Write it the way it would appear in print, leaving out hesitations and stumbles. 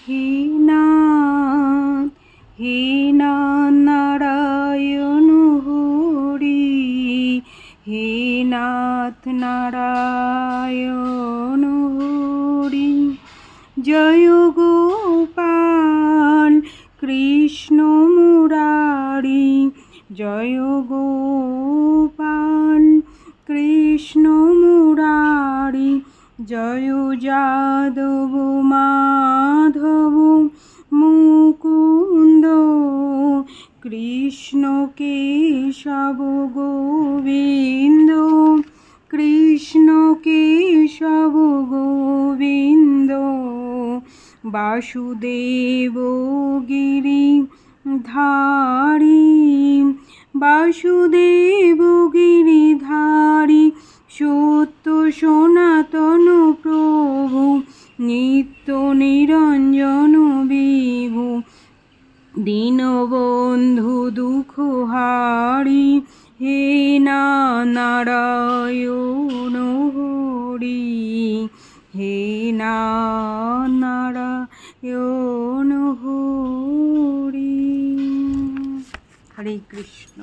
হে নাথ, হে নারায়ণ হরি, হে নাথ নারায়ণ হরি। জয় গোপাল কৃষ্ণ মুরারি, জয় গোপাল কৃষ্ণ মুরারি, জয় যাদব মাধব মুকুন্দ, কৃষ্ণ কেশব গোবিন্দ, কৃষ্ণ কেশব গোবিন্দ। বাসুদেব গিরিধারী, বাসুদেব গিরিধারী, সত্য সনাতন প্রভু, নিত্য নিরঞ্জন বিভু, দীনবন্ধু দুঃখহারি, হে নারায়ণ হরি, হে নারায়ণ হরি। হরে কৃষ্ণ।